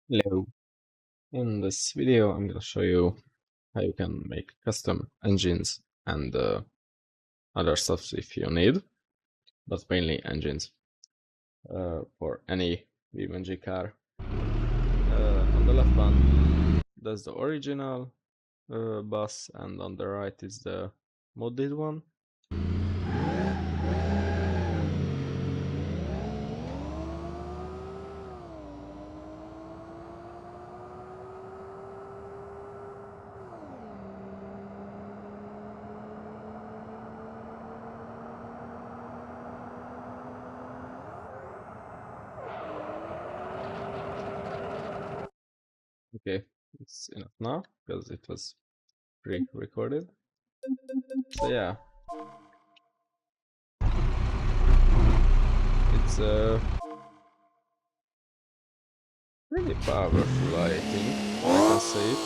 Hello. In this video, I'm going to show you how you can make custom engines and other stuff if you need, but mainly engines for any BeamNG car. On the left one, that's the original bus, and on the right is the modded one. Okay, it's enough now because it was pre-recorded. So yeah, it's pretty powerful, I think. I can say it.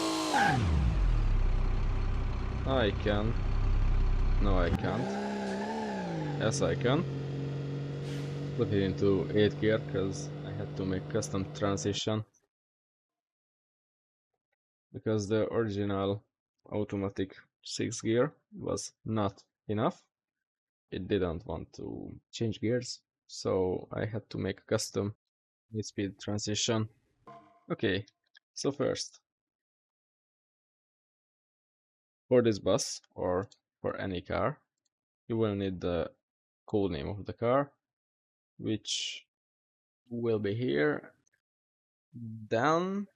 I can. No, I can't. Yes, I can. Put it into 8th gear because I had to make custom transition because the original automatic 6th gear was not enough. It didn't want to change gears, so I had to make a custom 8-speed transition. Okay, so first, for this bus or for any car, you will need the code name of the car, which will be here. Then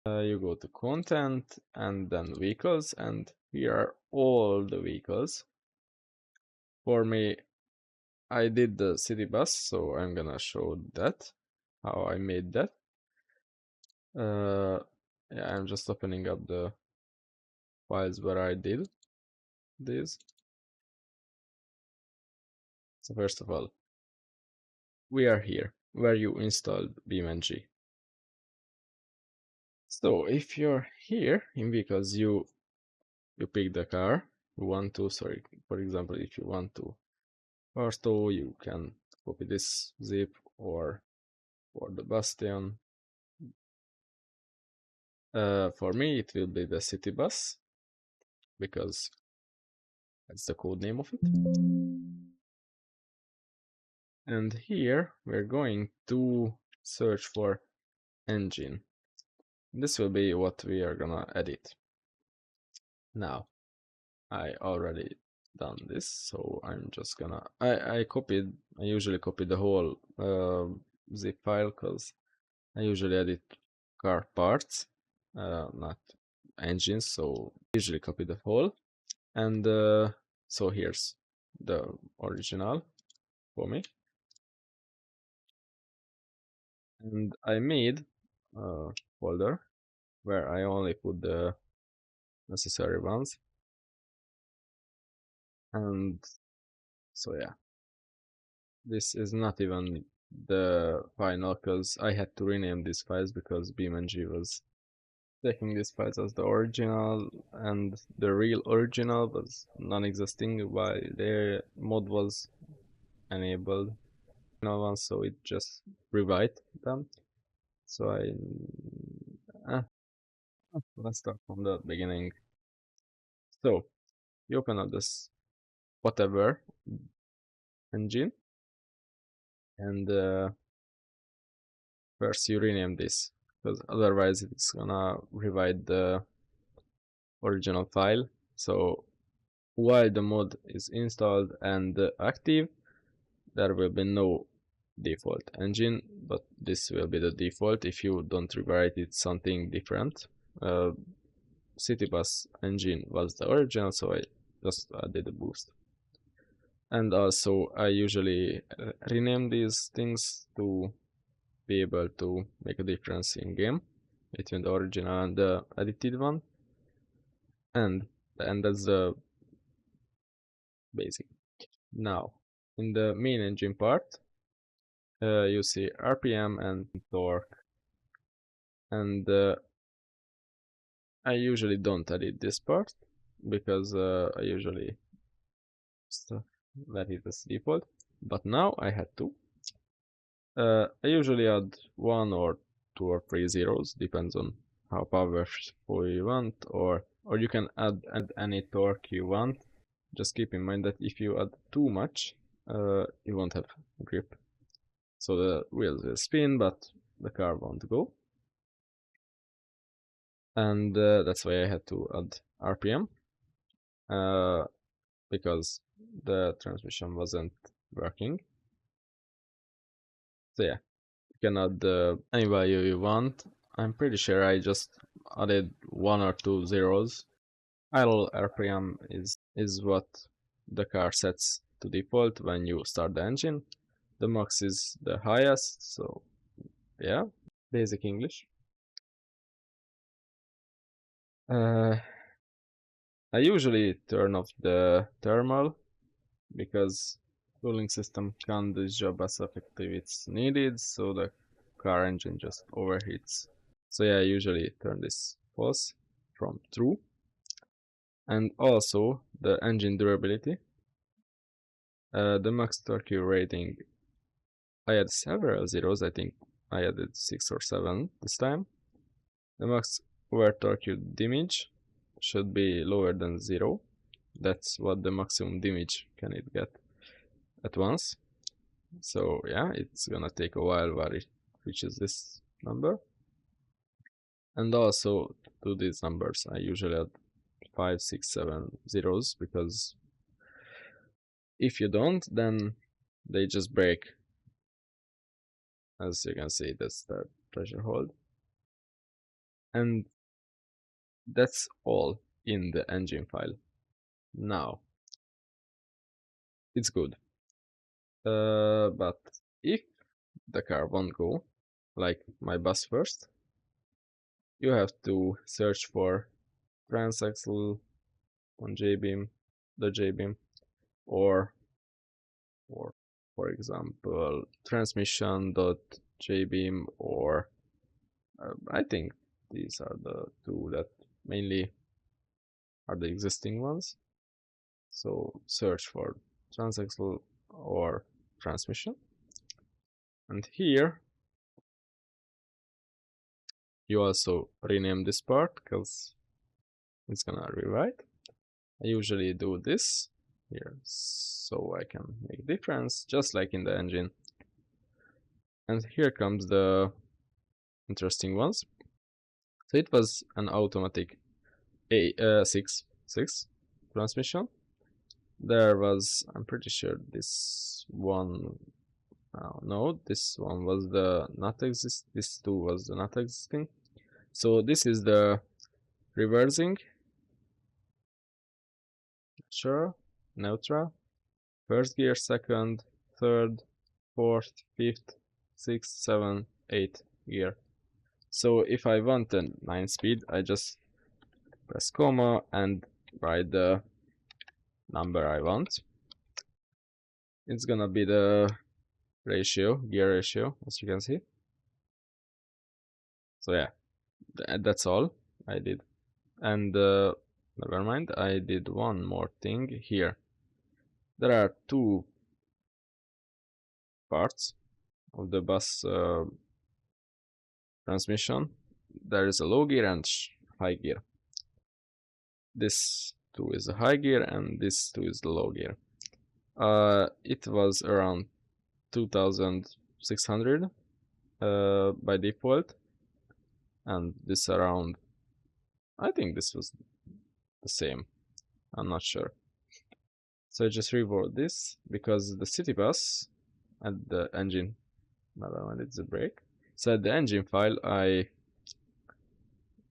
you go to content and then vehicles, and here are all the vehicles. For me, I did the city bus, so I'm gonna show that, how I made that. Yeah, I'm just opening up the files where I did this. So first of all, we are here where you installed BeamNG. So if you're here in vehicles, you pick the car you want to. Sorry, for example, if you want to Barstow, you can copy this zip, or for the Bastion. For me, it will be the city bus because that's the code name of it. And here we're going to search for engine. This will be what we are gonna edit. Now, I already done this, so I'm just gonna I usually copy the whole zip file because I usually edit car parts, not engines, so usually copy the whole. And so here's the original for me. And I made a folder where I only put the necessary ones. And so yeah, this is not even the final because I had to rename these files because BeamNG was taking these files as the original, and the real original was non-existing while their mod was enabled one, so it just rewrite them. So let's start from the beginning. So you open up this whatever engine, and first you rename this because otherwise it's gonna rewrite the original file. So while the mod is installed and active, there will be no default engine, but this will be the default. If you don't rewrite it, something different. Citybus engine was the original, so I just added a boost. And also I usually rename these things to be able to make a difference in game between the original and the edited one. And that's the basic. Now in the main engine part, you see RPM and torque, and I usually don't edit this part because I usually let it as default, but now I had to. I usually add 1 or 2 or 3 zeros, depends on how powerful you want, or you can add any torque you want. Just keep in mind that if you add too much, you won't have grip. So the wheels will spin, but the car won't go. And that's why I had to add RPM, because the transmission wasn't working. So yeah, you can add any value you want. I'm pretty sure I just added 1 or 2 zeros. Idle RPM is what the car sets to default when you start the engine. The max is the highest, so yeah, basic English. I usually turn off the thermal because cooling system can't do its job as effective it's needed, so the car engine just overheats. So yeah, I usually turn this false from true. And also the engine durability. The max torque rating, I had several zeros, I think I added 6 or 7 this time. The max over torque damage should be lower than 0. That's what the maximum damage can it get at once. So yeah, it's gonna take a while while it reaches this number. And also to these numbers, I usually add 5, 6, 7 zeros, because if you don't, then they just break. As you can see, that's the pressure hold. And that's all in the engine file. Now, it's good. But if the car won't go, like my bus first, you have to search for transaxle on JBeam, the JBeam, or for example transmission.jbeam, or I think these are the two that mainly are the existing ones. So search for transaxle or transmission, and here you also rename this part because it's gonna rewrite. I usually do this here so I can make difference, just like in the engine. And here comes the interesting ones. So it was an automatic A6 transmission. There was, I'm pretty sure this one, no, this one was the not exist. This two was the not existing. So this is the reversing, sure, neutral, first gear, second, third, fourth, fifth, sixth, seventh, eighth gear. So if I want a 9 speed, I just press comma and write the number I want. It's gonna be the ratio, gear ratio, as you can see. So yeah, that's all I did. And never mind, I did one more thing here. There are two parts of the bus transmission. There is a low gear and high gear. This two is the high gear and this two is the low gear. It was around 2600 by default, and this around, I think this was the same, I'm not sure. So I just rewrote this because the city bus and the engine, never mind, it's a brake. So at the engine file I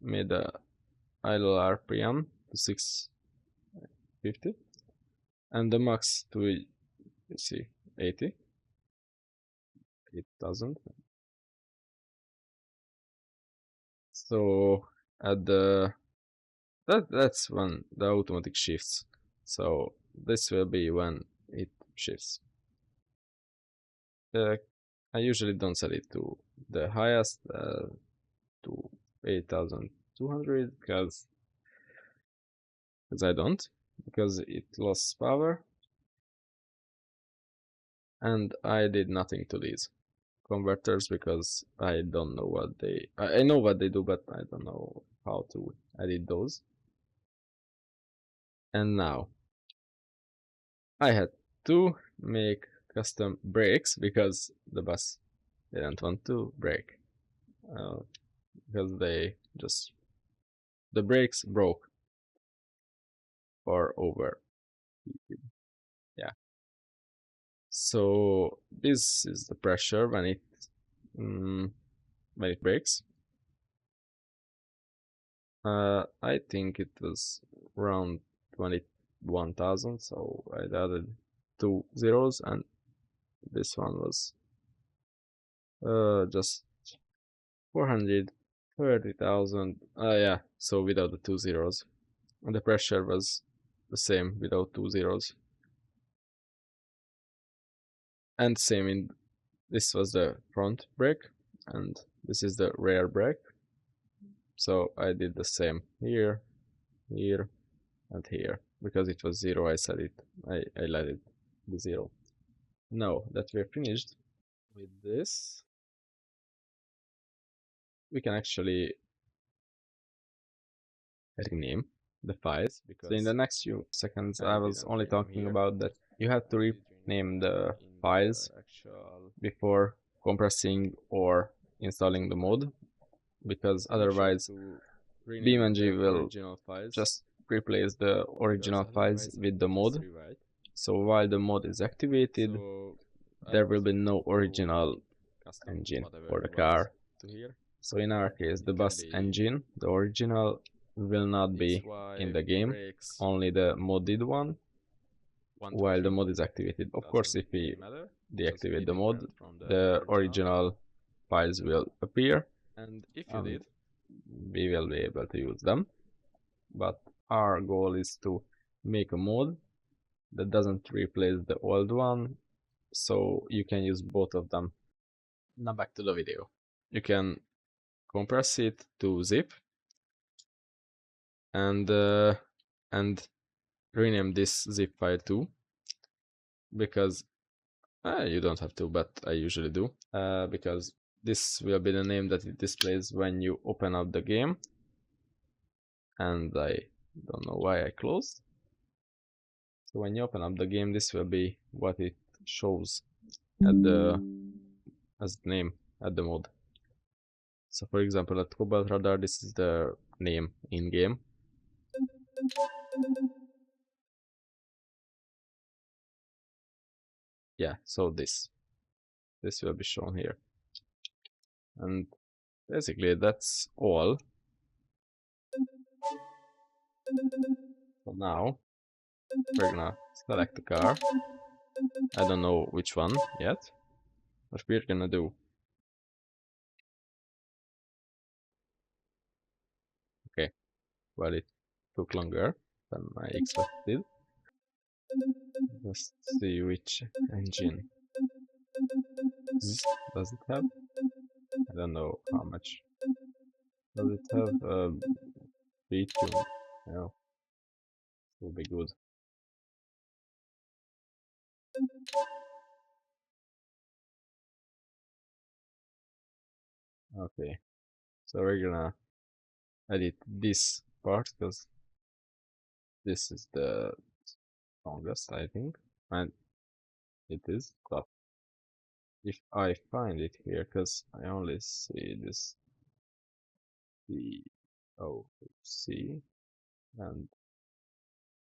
made a idle RPM to 650 and the max to, you see, 80,000. So at the that's when the automatic shifts. So this will be when it shifts. I usually don't set it to the highest, to 8200, because I don't, because it lost power and I did nothing to these. converters because I don't know what they... I know what they do, but I don't know how to edit those. And now I had to make custom brakes because the bus didn't want to brake. Because the brakes broke or over. Yeah. So this is the pressure when it breaks. I think it was around 21,000, so I added 2 zeros, and this one was just 430,000. Yeah, so without the 2 zeros. And the pressure was the same without 2 zeros. And same in this was the front brake, and this is the rear brake. So I did the same here, here, and here. Because it was 0, I said it. I let it be 0. Now that we're finished with this, we can actually rename the files. Because in the next few seconds I was only talking about that you have to rename the files before compressing or installing the mod, because otherwise BeamNG will just replace the original files with the mod. So while the mod is activated, there will be no original engine for the car. So in our case, the bus engine, the original, will not be in the game, only the modded one, while the mod is activated. Of course, if we deactivate the mod, the original files will appear, and if you did, we will be able to use them. But our goal is to make a mod that doesn't replace the old one, so you can use both of them. Now back to the video. You can compress it to zip and rename this zip file too, because you don't have to, but I usually do, because this will be the name that it displays when you open up the game. And I don't know why I closed. So when you open up the game, this will be what it shows at the as the name at the mod. So for example, at Cobalt Radar, this is the name in game. Yeah, so this will be shown here. And basically that's all. So now we're gonna select the car. I don't know which one yet, but we're gonna do. Okay, well, it took longer than I expected. Just see which engine does it have. I don't know how much does it have. Retune. Yeah, will be good. Okay, so we're gonna edit this part because this is the strongest, I think, and it is. But if I find it here, because I only see this COHC and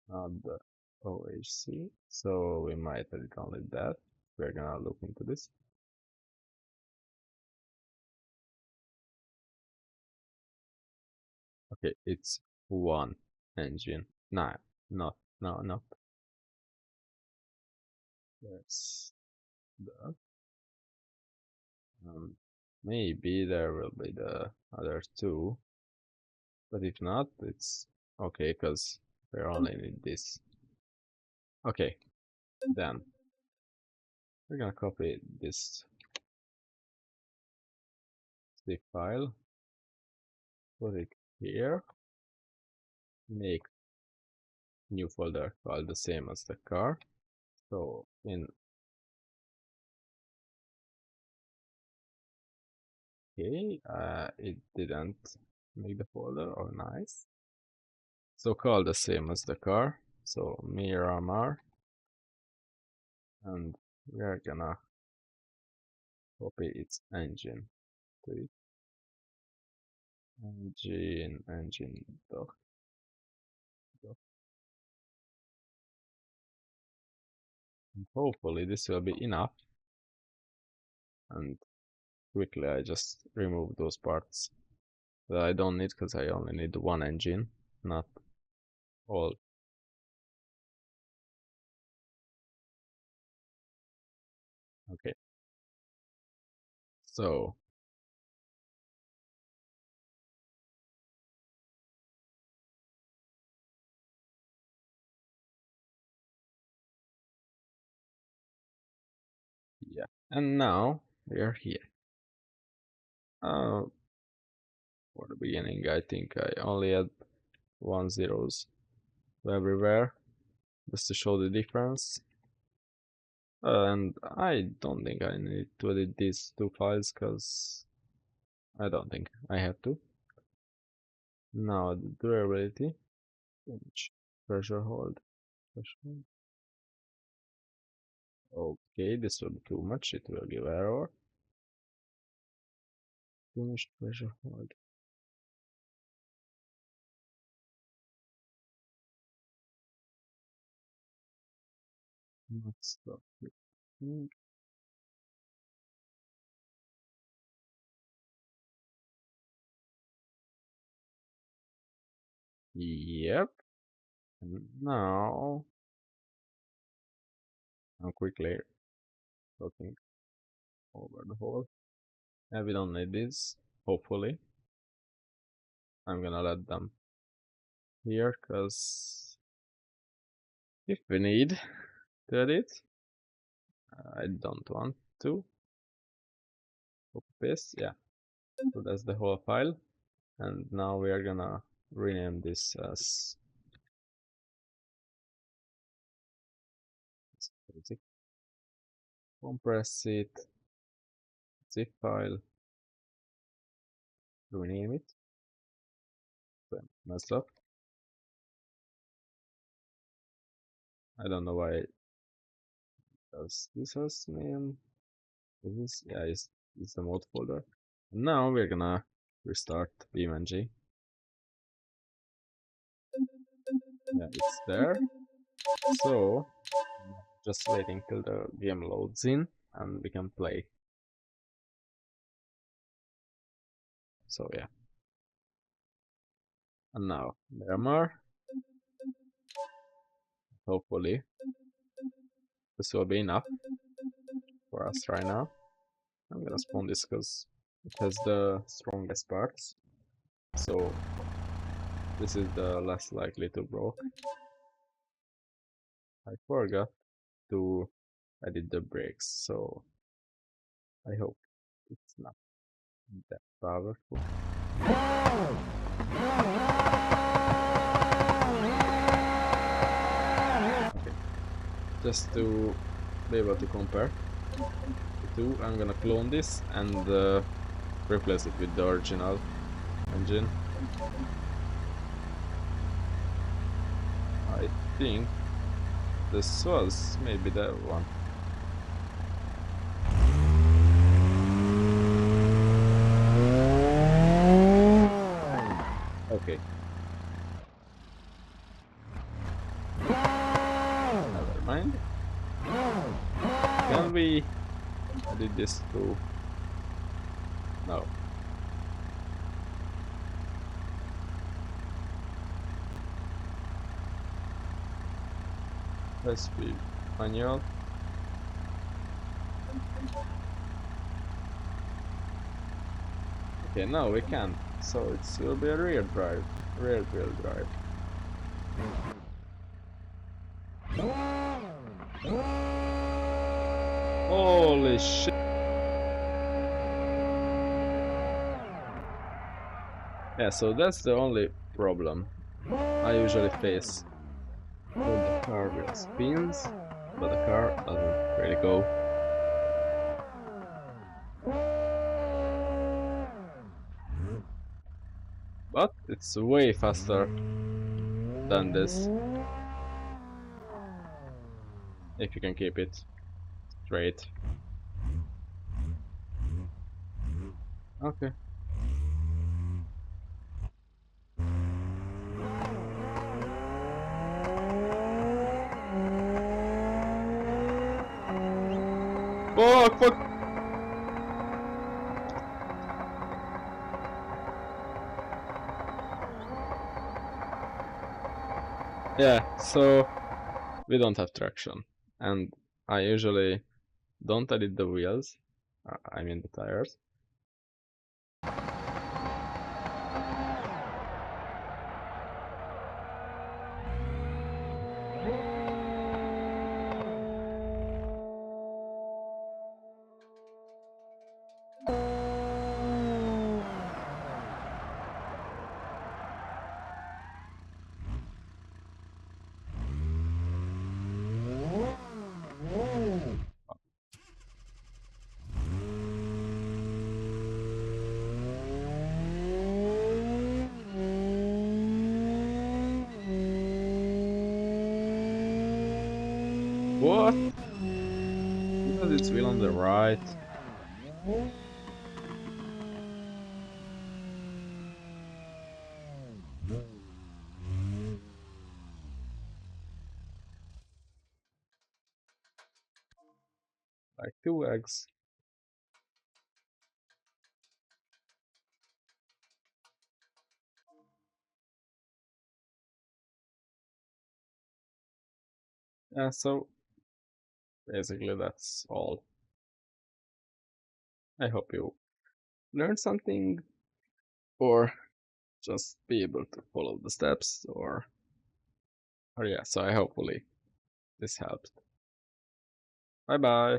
not the OHC, so we might edit only that. We're gonna look into this. Okay, it's one engine. No, no. That's the. Maybe there will be the other two, but if not, it's okay because we only need this. Okay, then we're gonna copy this zip file, put it here, make new folder called the same as the car. So in Okay, it didn't make the folder. Oh, nice. So call the same as the car. So Miramar, and we are gonna copy its engine to it. Engine doc. And hopefully this will be enough. And quickly I just remove those parts that I don't need because I only need one engine, not all. Okay. So yeah, and now we are here. For the beginning, I think I only had 1 zeros everywhere just to show the difference. And I don't think I need to edit these two files because I don't think I have to. Now the durability, image, pressure hold. Okay, this will be too much, it will give error. Finished pressure hold. Not stop. Yep. And now I'm quickly looking over the whole. Yeah, we don't need this, hopefully. I'm gonna let them here, because if we need to edit, I don't want to. Copy paste, yeah. So that's the whole file. And now we are gonna rename this as zip, compress it, zip file, rename it. Messed up. I don't know why does this has name. This yeah, it's the mode folder. And now we're gonna restart BeamNG. Yeah, it's there. So just waiting till the game loads in and we can play. So yeah. And now Miramar. Hopefully this will be enough for us right now. I'm gonna spawn this because it has the strongest parts. So this is the less likely to broke. I forgot to edit the brakes, so I hope it's not that powerful. Okay. Just to be able to compare the two, I'm gonna clone this and replace it with the original engine. I think this was maybe the one. Okay. Never mind. Can we edit this too? No. Let's be manual. Okay, now we can. So it will be a rear wheel drive. Holy shit! Yeah, so that's the only problem I usually face. So the car wheel spins, but the car doesn't really go. but it's way faster than this if you can keep it straight. Okay. Fuck, fuck! Yeah, so we don't have traction, and I usually don't edit the wheels, I mean the tires. What? Because it's wheel on the right. Like 2x. Yeah, so basically that's all. I hope you learned something, or just be able to follow the steps, or yeah, so I hopefully this helped. Bye bye.